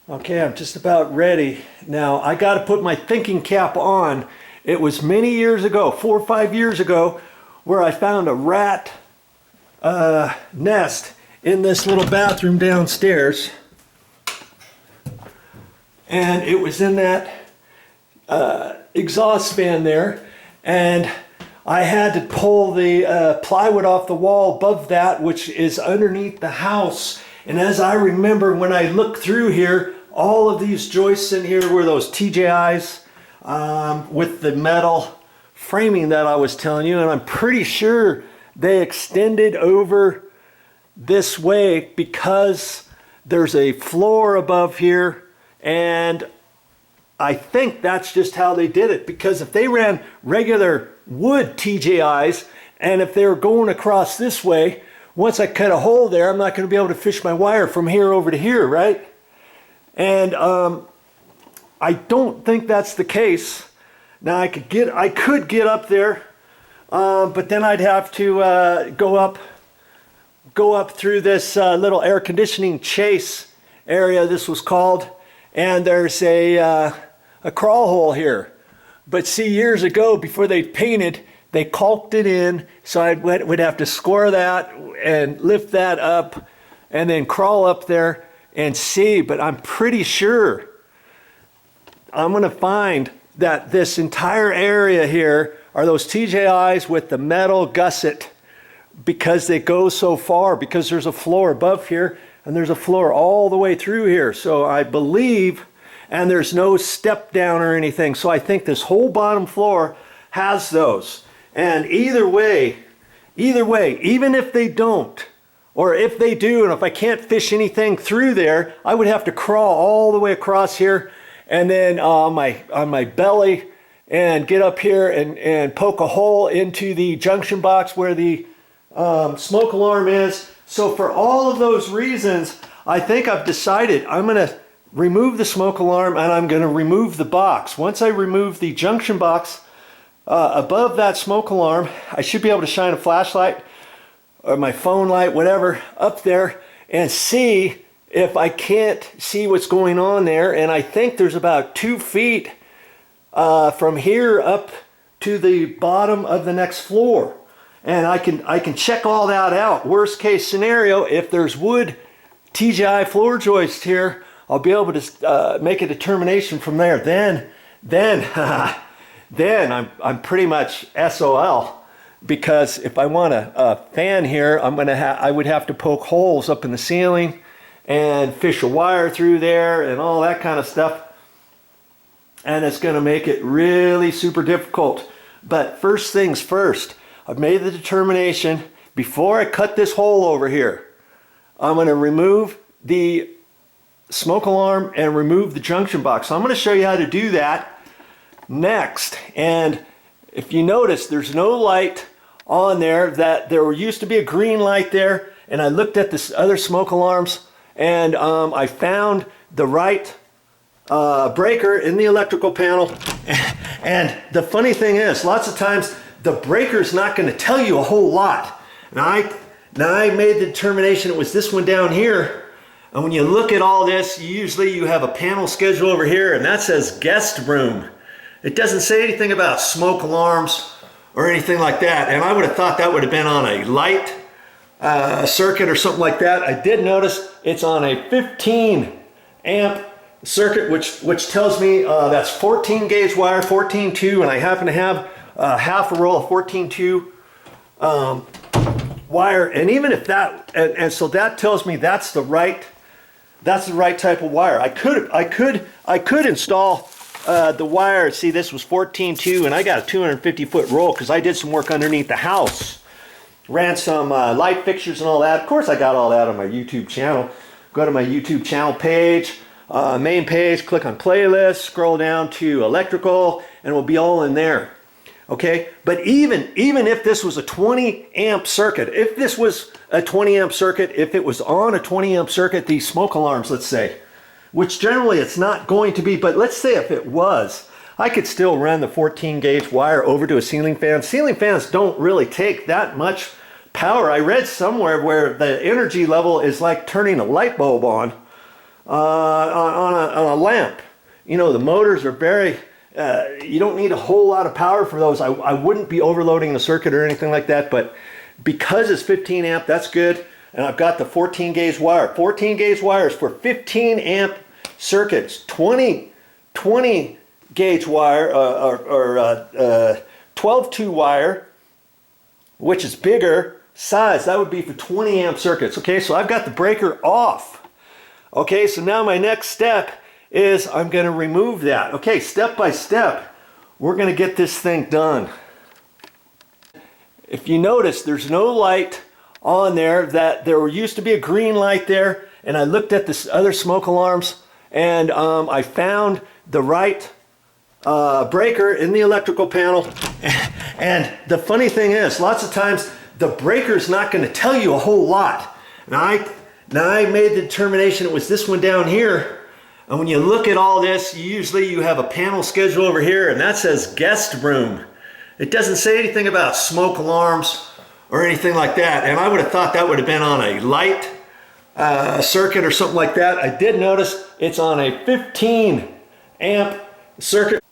Okay, I'm just about ready. Now, I got to put my thinking cap on. It was many years ago, 4 or 5 years ago, where I found a rat nest in this little bathroom downstairs. And it was in that exhaust fan there. And I had to pull the plywood off the wall above that, which is underneath the house. And as I remember, when I looked through here, all of these joists in here were those TJIs with the metal framing that I was telling you. And I'm pretty sure they extended over this way because there's a floor above here. And I think that's just how they did it, because if they ran regular wood TJIs and if they were going across this way, once I cut a hole there, I'm not going to be able to fish my wire from here over to here, right? And I don't think that's the case. Now I could get up there, but then I'd have to go up through this little air conditioning chase area, this was called, and there's a crawl hole here. But see, years ago, before they painted, they caulked it in, so I would have to score that and lift that up and then crawl up there and see. But I'm pretty sure I'm going to find that this entire area here are those TJIs with the metal gusset, because they go so far, because there's a floor above here and there's a floor all the way through here. So I believe, and there's no step down or anything, so I think this whole bottom floor has those. And either way, even if they don't, or if they do, and if I can't fish anything through there, I would have to crawl all the way across here and then on my belly and get up here and poke a hole into the junction box where the smoke alarm is. So for all of those reasons, I think I've decided I'm going to remove the smoke alarm and I'm going to remove the box. Once I remove the junction box above that smoke alarm, I should be able to shine a flashlight or my phone light, whatever, up there and see if I can't see what's going on there. And I think there's about 2 feet from here up to the bottom of the next floor. And I can check all that out. Worst case scenario, if there's wood TJI floor joist here, I'll be able to make a determination from there. Then I'm pretty much SOL, because if I want a fan here, I would have to poke holes up in the ceiling and fish a wire through there and all that kind of stuff. And it's going to make it really super difficult. But first things first, I've made the determination, before I cut this hole over here, I'm going to remove the smoke alarm and remove the junction box. So I'm going to show you how to do that next. And if you notice, there's no light on there. That there used to be a green light there, and I looked at this other smoke alarms, and I found the right breaker in the electrical panel. And the funny thing is, lots of times the breaker's not going to tell you a whole lot. Now I made the determination it was this one down here. And when you look at all this, usually you have a panel schedule over here, and that says guest room. It doesn't say anything about smoke alarms or anything like that. And I would have thought that would have been on a light circuit or something like that. I did notice it's on a 15 amp circuit, which tells me that's 14 gauge wire, 14.2, and I happen to have half a roll of 14.2 wire. And even if that, and so that tells me that's the right type of wire. I could install the wire. See, this was 14.2, and I got a 250-foot roll because I did some work underneath the house. Ran some light fixtures and all that. Of course, I got all that on my YouTube channel. Go to my YouTube channel page, main page, click on playlist, scroll down to electrical, and it will be all in there. Okay, but even if this was a 20 amp circuit, if this was a 20 amp circuit, if it was on a 20 amp circuit, these smoke alarms, let's say, which generally it's not going to be, but let's say if it was, I could still run the 14 gauge wire over to a ceiling fan. Ceiling fans don't really take that much power. I read somewhere where the energy level is like turning a light bulb on. on a lamp. You know, the motors are very, you don't need a whole lot of power for those. I wouldn't be overloading the circuit or anything like that, but because it's 15 amp, that's good. And I've got the 14 gauge wire. 14 gauge wires for 15 amp circuits. 20 gauge wire or 12-2 wire, which is bigger size. That would be for 20 amp circuits. Okay, so I've got the breaker off. Okay, so now my next step is I'm going to remove that. Okay, step by step, we're going to get this thing done. If you notice, there's no light on there. That there used to be a green light there, and I looked at the other smoke alarms, and I found the right breaker in the electrical panel. And the funny thing is, lots of times the breaker's not going to tell you a whole lot. Now I made the determination it was this one down here. And when you look at all this, usually you have a panel schedule over here, and that says guest room. It doesn't say anything about smoke alarms or anything like that. And I would have thought that would have been on a light circuit or something like that. I did notice it's on a 15 amp circuit.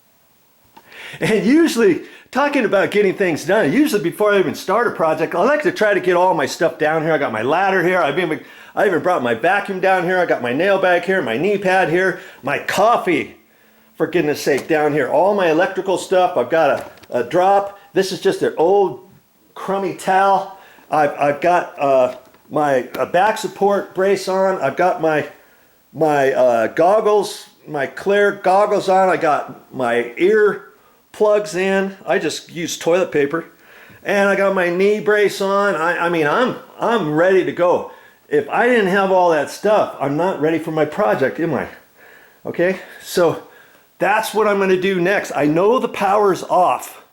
And usually, talking about getting things done, usually before I even start a project, I like to try to get all my stuff down here. I got my ladder here. I even brought my vacuum down here. I got my nail bag here, my knee pad here, my coffee, for goodness sake, down here. All my electrical stuff. I've got a drop. This is just an old crummy towel. I've got my back support brace on. I've got my goggles, my clear goggles on. I got my ear plugs in. I just use toilet paper, and I got my knee brace on. I mean, I'm ready to go. If I didn't have all that stuff, I'm not ready for my project, am I? Okay, so that's what I'm going to do next. I know the power's off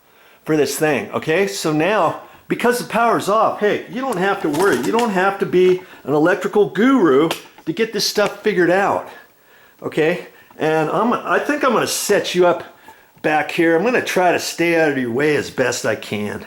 for this thing. Okay, so now, because the power's off, hey, you don't have to worry. You don't have to be an electrical guru to get this stuff figured out. Okay, and I think I'm going to set you up back here. I'm going to try to stay out of your way as best I can.